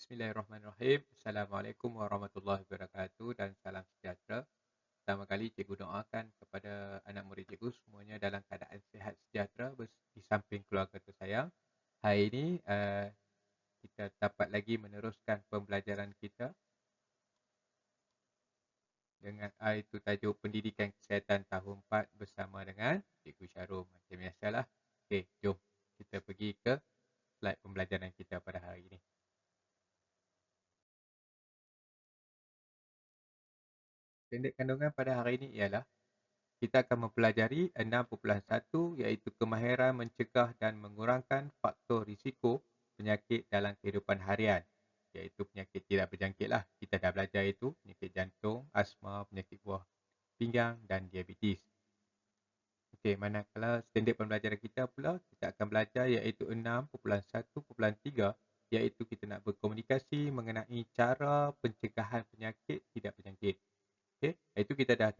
Bismillahirrahmanirrahim. Assalamualaikum warahmatullahi wabarakatuh dan salam sejahtera. Pertama kali cikgu doakan kepada anak murid cikgu semuanya dalam keadaan sihat sejahtera di samping keluarga tersayang. Hari ini kita dapat lagi meneruskan pembelajaran kita dengan iaitu tajuk Pendidikan Kesihatan Tahun 4 bersama dengan Cikgu Syarul. Macam biasalah. Okey, jom kita pergi ke slide pembelajaran kita pada hari ini. Pendek kandungan pada hari ini ialah kita akan mempelajari 6.1 iaitu kemahiran mencegah dan mengurangkan faktor risiko penyakit dalam kehidupan harian, iaitu penyakit tidak berjangkit lah. Kita dah belajar itu penyakit jantung, asma, penyakit buah pinggang dan diabetes. Okey, manakala standard pembelajaran kita pula kita akan belajar iaitu 6.1.3 iaitu kita nak berkomunikasi mengenai cara pencegahan penyakit tidak berjangkit. Okey, itu kita dah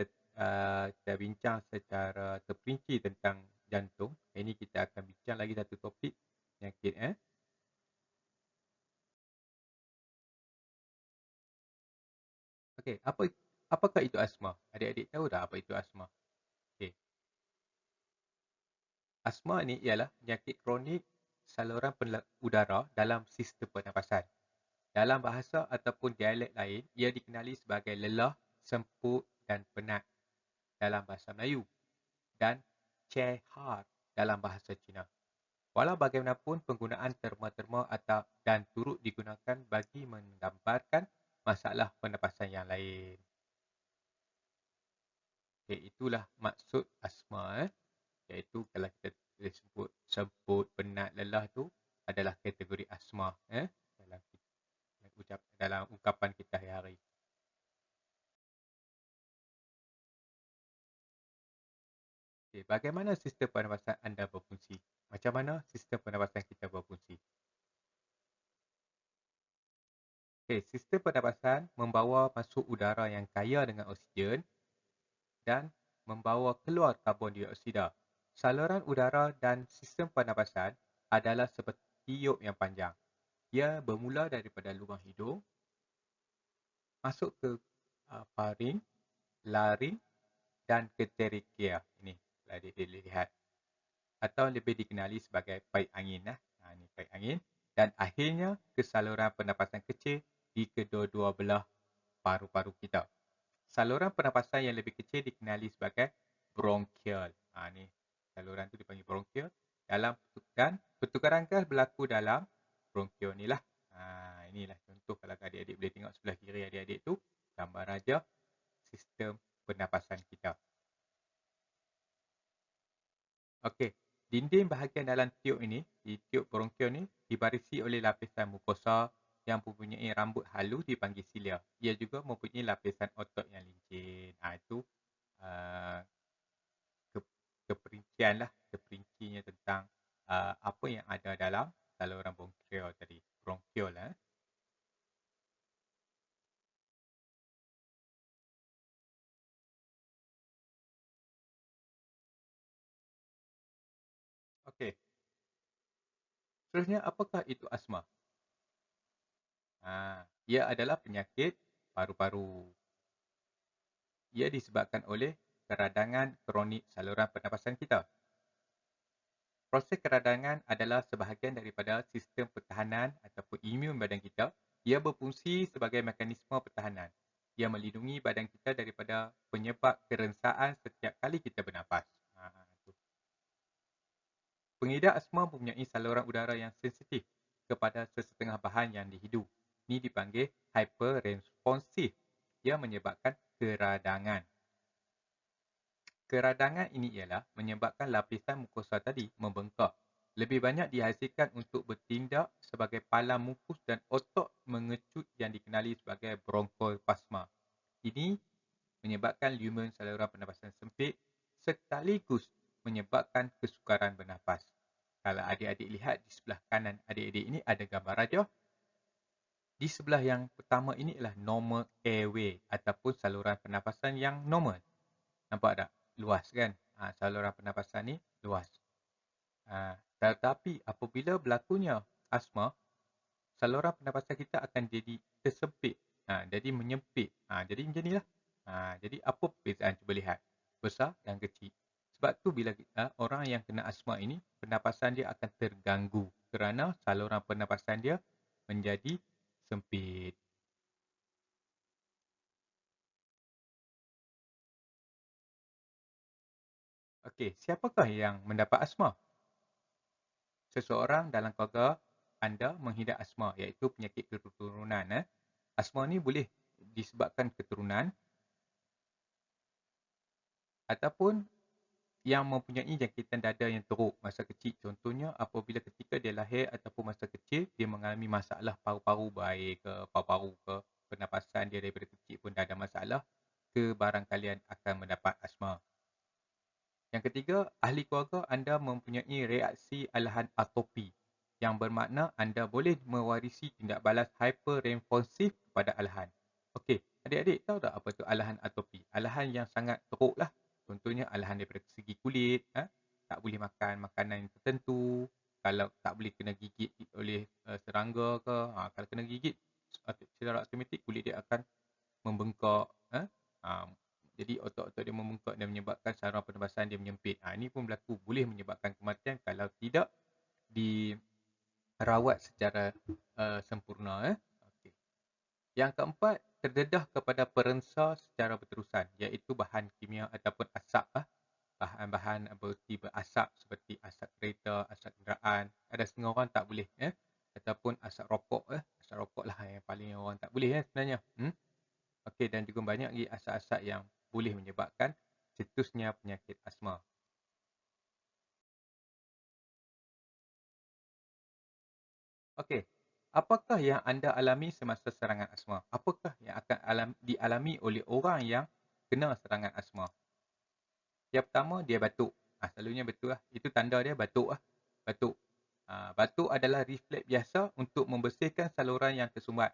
bincang secara terperinci tentang jantung. Ini kita akan bincang lagi satu topik penyakit. Okey, apakah itu asma? Adik-adik tahu tak apa itu asma? Okey, asma ni ialah penyakit kronik saluran udara dalam sistem pernafasan. Dalam bahasa ataupun dialek lain, ia dikenali sebagai lelah, semput dan penat dalam bahasa Melayu dan cehar dalam bahasa Cina. Walau bagaimanapun, penggunaan terma-terma dan turut digunakan bagi menggambarkan masalah pernafasan yang lain. Okay, itulah maksud asma. Iaitu kalau kita sebut semput, penat, lelah tu adalah kategori asma dalam ungkapan kita hari-hari. Okay, bagaimana sistem pernafasan anda berfungsi? Macam mana sistem pernafasan kita berfungsi? Okay, sistem pernafasan membawa masuk udara yang kaya dengan oksigen dan membawa keluar karbon dioksida. Saluran udara dan sistem pernafasan adalah seperti tiup yang panjang. Ia bermula daripada lubang hidung, masuk ke faring, laring dan ke trachea. Ini kalau dilihat. Atau lebih dikenali sebagai paip angin. Ini paip angin. Dan akhirnya ke saluran pernafasan kecil di kedua-dua belah paru-paru kita. Saluran pernafasan yang lebih kecil dikenali sebagai bronchial. Ni saluran tu dipanggil bronchial. Dan pertukaran gas berlaku dalam bronchial ni lah. Inilah contoh kalau adik-adik boleh tengok sebelah kiri adik-adik tu gambar aja sistem pernafasan kita. Okey, dinding bahagian dalam tiup ini, di tiup bronchial ni dibarisi oleh lapisan mukosa yang mempunyai rambut halus dipanggil silia. Ia juga mempunyai lapisan otot yang licin. Itu uh, keperincian lah, keperincinya tentang apa yang ada dalam saluran bronchial tadi. Bronchial lah. Okey. Seterusnya, apakah itu asma? Ia adalah penyakit paru-paru. Ia disebabkan oleh keradangan kronik saluran pernafasan kita. Proses keradangan adalah sebahagian daripada sistem pertahanan ataupun imun badan kita. Ia berfungsi sebagai mekanisme pertahanan. Ia melindungi badan kita daripada penyebab kerensaan setiap kali kita bernafas. Pengidap asma mempunyai saluran udara yang sensitif kepada sesetengah bahan yang dihidu. Ini dipanggil hyperresponsif. Ia menyebabkan keradangan. Keradangan ini ialah menyebabkan lapisan mukosa tadi membengkak. Lebih banyak dihasilkan untuk bertindak sebagai palang mukus dan otot mengecut yang dikenali sebagai bronkospasma. Ini menyebabkan lumen saluran pernafasan sempit sekaligus menyebabkan kesukaran bernafas. Kalau adik-adik lihat di sebelah kanan adik-adik ini ada gambar rajah. Di sebelah yang pertama ini adalah normal airway ataupun saluran pernafasan yang normal. Nampak tak? Luas kan? Saluran pernafasan ni luas. Tetapi apabila berlakunya asma, saluran pernafasan kita akan jadi tersempit. Jadi menyempit. Jadi macam inilah. Jadi apa perbezaan, cuba lihat. Besar dan kecil. Sebab tu bila orang yang kena asma ini, pernafasan dia akan terganggu kerana saluran pernafasan dia menjadi sempit. Okey, siapakah yang mendapat asma? Seseorang dalam keluarga anda mengidap asma, iaitu penyakit keturunan. Asma ni boleh disebabkan keturunan ataupun yang mempunyai jangkitan dada yang teruk masa kecil. Contohnya apabila ketika dia lahir ataupun masa kecil dia mengalami masalah paru-paru baik ke, paru-paru ke, pernafasan dia daripada kecil pun dah ada masalah, ke barang kalian akan mendapat asma. Yang ketiga, ahli keluarga anda mempunyai reaksi alahan atopi, yang bermakna anda boleh mewarisi tindak balas hyperresponsif kepada alahan. Okey, adik-adik tahu tak apa tu alahan atopi? Alahan yang sangat teruk lah. Contohnya alahan daripada segi kulit, tak boleh makan makanan yang tertentu, kalau tak boleh kena gigit oleh serangga ke, kalau kena gigit secara automatik kulit dia akan membengkak. Ah, jadi otot-otot dia membengkak dan menyebabkan saluran pernafasan dia menyempit. Ini pun berlaku, boleh menyebabkan kematian kalau tidak dirawat secara sempurna. Okey. Yang keempat, terdedah kepada perensa secara berterusan, iaitu bahan kimia ataupun asap. Bahan-bahan berarti berasap seperti asap kereta, asap kenderaan. Ada setengah orang tak boleh. Ataupun asap rokok. Asap rokok lah yang paling orang tak boleh sebenarnya. Okey, dan juga banyak lagi asap-asap yang boleh menyebabkan cetusnya penyakit asma. Okey, apakah yang anda alami semasa serangan asma? Apakah yang akan dialami oleh orang yang kena serangan asma? Yang pertama, dia batuk. Selalunya betul lah. Itu tanda dia batuk lah. Batuk. Batuk adalah refleks biasa untuk membersihkan saluran yang tersumbat.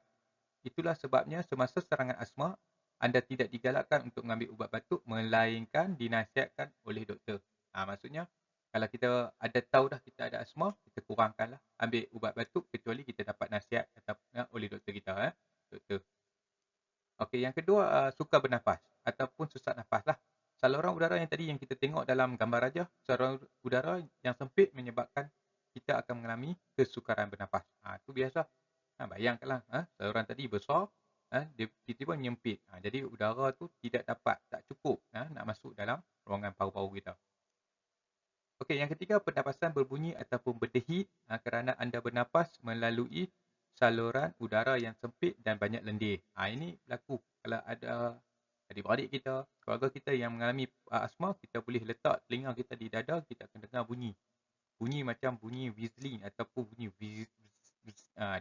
Itulah sebabnya semasa serangan asma, anda tidak digalakkan untuk mengambil ubat batuk melainkan dinasihatkan oleh doktor. Maksudnya, kalau kita ada tahu dah kita ada asma, kita kurangkanlah ambil ubat batuk kecuali kita dapat nasihat oleh doktor kita. Doktor. Okey, yang kedua, sukar bernafas ataupun sesak nafas lah. Saluran udara yang tadi yang kita tengok dalam gambar raja, saluran udara yang sempit menyebabkan kita akan mengalami kesukaran bernafas. Itu biasa. Bayangkanlah, saluran tadi besar, dia tiba-tiba menyempit. Jadi udara tu tidak dapat, tak cukup nak masuk dalam ruangan paru-paru kita. Okey, yang ketiga, pernafasan berbunyi ataupun berdehit kerana anda bernafas melalui saluran udara yang sempit dan banyak lendir. Ini berlaku kalau ada adik-beradik kita, keluarga kita yang mengalami asma, kita boleh letak telinga kita di dada, kita akan dengar bunyi. Bunyi macam bunyi whistling ataupun bunyi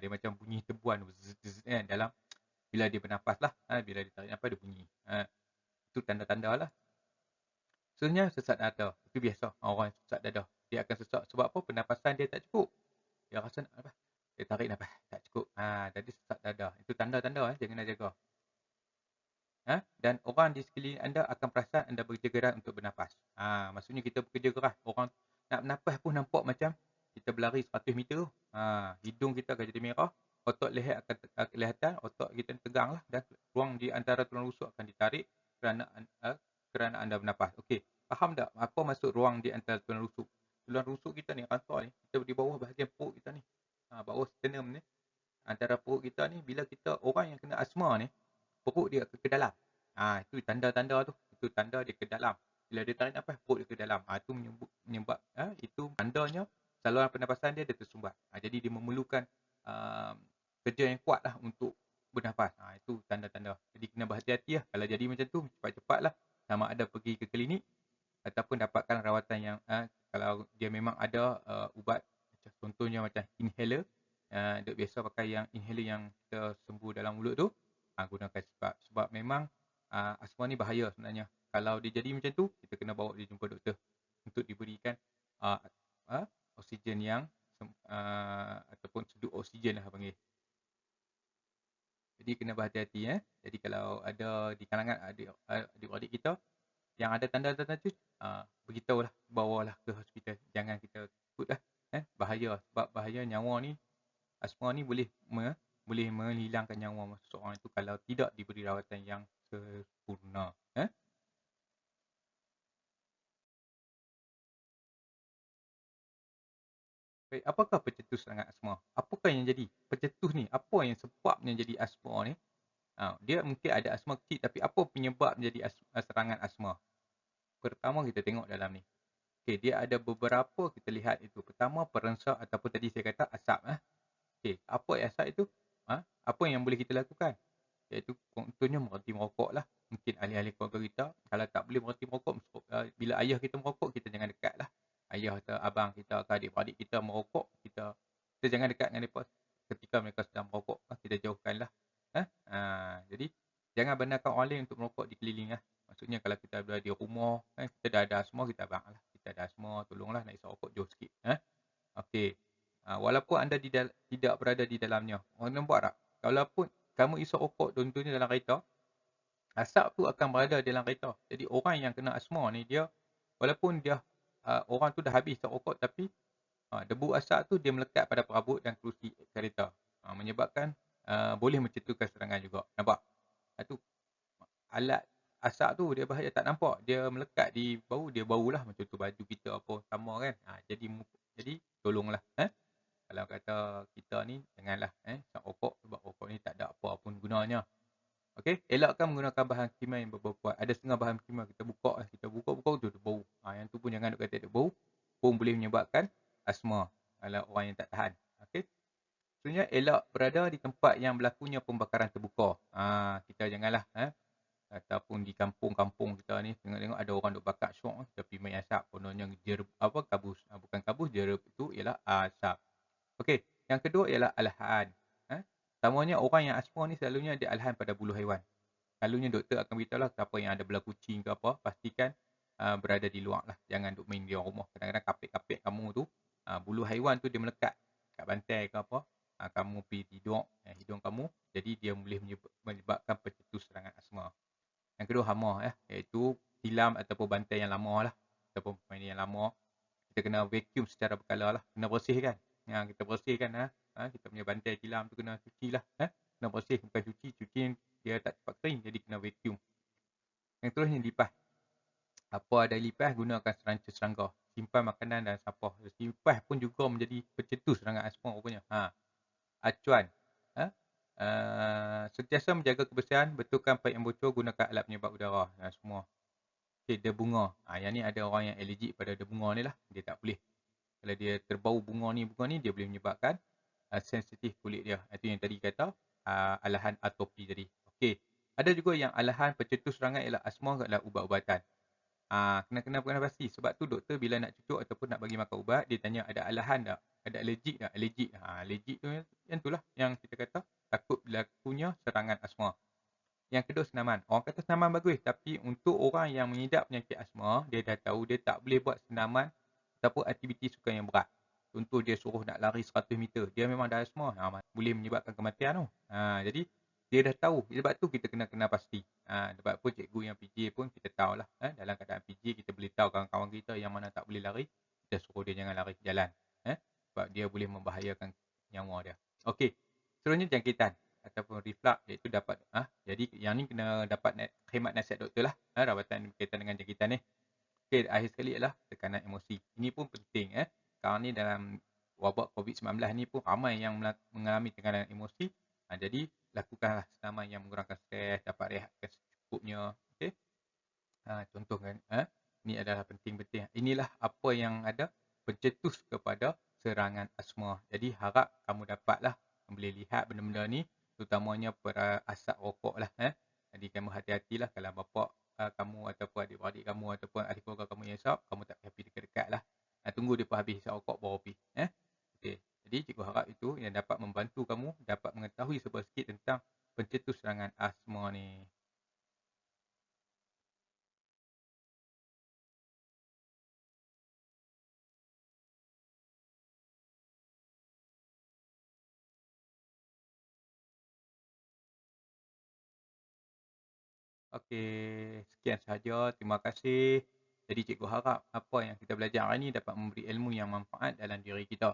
dia macam bunyi tebuan dalam bila dia bernafas lah. Bila dia tarik nafas dia bunyi. Itu tanda-tanda lah. Sebenarnya sesak dada. Itu biasa orang sesak dada. Dia akan sesak sebab apa? Pernafasan dia tak cukup. Dia rasa nak nafas. Dia tarik nafas. Tak cukup. Jadi sesak dada. Itu tanda-tanda jangan nak jaga. Dan orang di sekeliling anda akan perasan anda bekerja keras untuk bernafas. Maksudnya kita bekerja keras. Orang nak bernafas pun nampak macam kita berlari 100 meter. Hidung kita akan jadi merah. Otot leher akan kelihatan. Otot kita tegang lah. Dan ruang di antara tulang rusuk akan ditarik kerana anda bernafas. Okey. Faham tak apa maksud ruang di antara tulang rusuk? Tulang rusuk kita ni, rantau ni, kita di bawah bahagian perut kita ni. Bawah sternum ni. Antara perut kita ni, bila kita orang yang kena asma ni, perut dia ke dalam. Itu tanda-tanda tu. Itu tanda dia ke dalam. Bila dia tarik nafas, perut dia ke dalam. Itu menyebab itu tandanya saluran pernafasan dia tersumbat. Jadi dia memerlukan kerja yang kuat lah untuk bernafas. Itu tanda-tanda. Jadi kena berhati-hati lah. Kalau jadi macam tu, cepat-cepat lah. Sama ada pergi ke klinik ataupun dapatkan rawatan yang kalau dia memang ada ubat. Contohnya macam inhaler. Dok biasa pakai yang inhaler yang kita sembuh dalam mulut tu. Gunakan sebab memang asma ni bahaya sebenarnya. Kalau dia jadi macam tu, kita kena bawa dia jumpa doktor untuk diberikan oksigen yang ataupun seduh oksigen lah panggil. Jadi kena berhati-hati. Jadi kalau ada di kalangan adik-adik kita yang ada tanda-tanda tu, beritahulah, bawalah ke hospital. Jangan kita ikut lah. Bahaya, sebab bahaya nyawa ni Asma ni boleh menghilangkan nyawa seseorang itu kalau tidak diberi rawatan yang sempurna. Baik, apakah pencetus serangan asma? Apakah yang jadi pencetus ni? Apa yang sebabnya jadi asma ni? Dia mungkin ada asma kecil, tapi apa penyebab menjadi serangan asma? Pertama kita tengok dalam ni. Okey, dia ada beberapa kita lihat itu. Pertama, perensak ataupun tadi saya kata asap. Okey, apa asap itu? Apa yang boleh kita lakukan? Iaitu contohnya berhenti merokok lah. Mungkin ahli-ahli keluarga kita, kalau tak boleh berhenti merokok, bila ayah kita merokok, kita jangan dekat lah. Ayah atau abang kita atau adik-beradik kita merokok, kita jangan dekat dengan mereka ketika mereka sedang merokok. Kita jauhkan lah. Jadi, jangan benarkan orang lain untuk merokok di keliling lah. Maksudnya kalau kita berada di rumah, kita dah ada asma, kita abang lah. Kita ada asma, tolonglah nak isap rokok, jauh sikit. Okey. Walaupun anda tidak berada di dalamnya. Orang nampak tak? Walaupun kamu isap rokok contohnya dalam kereta, asap tu akan berada dalam kereta. Jadi orang yang kena asma ni dia walaupun dia orang tu dah habis isap rokok tapi debu asap tu dia melekat pada perabot dan kerusi kereta. Menyebabkan boleh mencetuskan serangan juga. Nampak? Itu alat asap tu dia bahaya tak nampak. Dia melekat di bau, dia baulah macam tu baju kita apa sama kan. Jadi tolonglah kalau kata kita ni janganlah isap rokok sebab rokok ni tak ada apa pun gunanya. Okey, elakkan menggunakan bahan kimia yang berbau kuat. Ada setengah bahan kimia kita buka tu ada bau. Yang tu pun jangan duk kata ada bau, pun boleh menyebabkan asma kalau orang yang tak tahan. Okey. Sebenarnya elak berada di tempat yang berlakunya pembakaran terbuka. Kita janganlah ataupun di kampung-kampung kita ni tengok-tengok ada orang duk bakar syok tapi main asap kononnya kabus. Bukan kabus, jeruk itu ialah asap. Okey, yang kedua ialah alahan. Tamanya orang yang asma ni selalunya ada alahan pada bulu haiwan. Selalunya doktor akan beritahu lah siapa yang ada belah kucing ke apa, pastikan berada di luar lah. Jangan duk main di rumah. Kadang-kadang kapek-kapek kamu tu, bulu haiwan tu dia melekat kat bantai ke apa, kamu pergi tidur, hidung kamu, jadi dia boleh menyebabkan pencetus serangan asma. Yang kedua hama iaitu tilam ataupun bantai yang lama lah, ataupun permainan yang lama. Kita kena vacuum secara berkala lah, kena bersihkan. Kita bersihkan kita punya bantai tilam tu kena cuci lah. Kena bersih, bukan cuci dia tak cepat kering, jadi kena vacuum. Yang terusnya lipas. Apa ada lipas, gunakan seranca serangga. Simpan makanan dan sampah. Lipas pun juga menjadi pencetus serangan asma rupanya. Acuan. Sentiasa menjaga kebersihan, betulkan paip yang bocor, gunakan alat penyebab udara dan semua. Okay, debunga. Yang ni ada orang yang allergic pada debunga ni lah. Dia tak boleh. Kalau dia terbau bunga ni, dia boleh menyebabkan sensitif kulit dia. Itu yang tadi kata alahan atopi tadi. Okey. Ada juga yang alahan pencetus serangan ialah asma adalah ubat-ubatan. Kena pasti. Sebab tu doktor bila nak cucuk ataupun nak bagi makan ubat, dia tanya ada alahan tak? Ada allergic tak? Allergic tu yang itulah yang kita kata takut berlakunya serangan asma. Yang kedua senaman. Orang kata senaman bagus, tapi untuk orang yang mengidap penyakit asma, dia dah tahu dia tak boleh buat senaman ataupun aktiviti sukan yang berat. Contoh dia suruh nak lari 100 meter. Dia memang dah asma. Boleh menyebabkan kematian tu. Jadi dia dah tahu. Sebab tu kita kena pasti. Sebab pun cikgu yang PJ pun kita tahulah. Dalam keadaan PJ kita boleh tahu kawan-kawan kita yang mana tak boleh lari. Kita suruh dia jangan lari jalan. Sebab dia boleh membahayakan nyawa dia. Okey. Seterusnya jangkitan ataupun reflux iaitu dapat jadi yang ni kena dapat khidmat nasihat doktor lah rawatan berkaitan dengan jangkitan ni. Okey, akhir sekali ialah tekanan emosi. Ini pun penting sekarang ni dalam wabak COVID-19 ni pun ramai yang mengalami tekanan emosi. Jadi lakukanlah senaman yang mengurangkan stres, dapat rehatkan secukupnya. Okey. Contoh kan ni adalah penting-penting. Inilah apa yang ada pencetus kepada serangan asma. Jadi harap kamu dapatlah boleh lihat benda-benda ni terutamanya pada asap rokok lah. Jadi kamu hati-hatilah kalau bapa kamu ataupun adik-beradik kamu ataupun ahli keluarga kamu yang isap, kamu tak payah pergi dekat-dekat lah. Tunggu dia habis isap rokok baru pergi. Okay. Jadi cikgu harap itu yang dapat membantu kamu dapat mengetahui sedikit tentang pencetus serangan asma ni. Okey, sekian sahaja. Terima kasih. Jadi cikgu harap apa yang kita belajar hari ini dapat memberi ilmu yang manfaat dalam diri kita.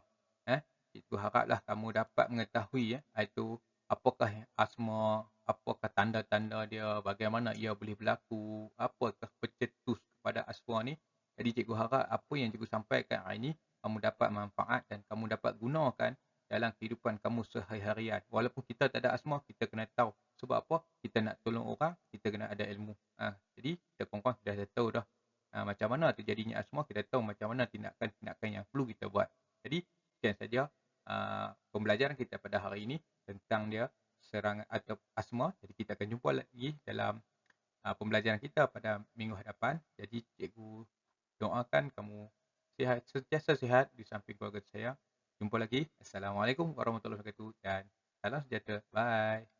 cikgu haraplah kamu dapat mengetahui itu apakah asma, apakah tanda-tanda dia, bagaimana ia boleh berlaku, apakah pencetus kepada asma ni. Jadi cikgu harap apa yang cikgu sampaikan hari ini kamu dapat manfaat dan kamu dapat gunakan dalam kehidupan kamu sehari-harian. Walaupun kita tak ada asma, kita kena tahu. Sebab apa? Kita nak tolong orang, kita kena ada ilmu. Jadi kita kurang-kurang dah tahu dah macam mana terjadinya asma, kita tahu macam mana tindakan-tindakan yang perlu kita buat. Jadi sekian saja pembelajaran kita pada hari ini tentang dia serangan atau asma. Jadi kita akan jumpa lagi dalam pembelajaran kita pada minggu hadapan. Jadi cikgu doakan kamu sihat, sentiasa sihat di samping keluarga saya. Jumpa lagi. Assalamualaikum warahmatullahi wabarakatuh dan salam sejahtera. Bye.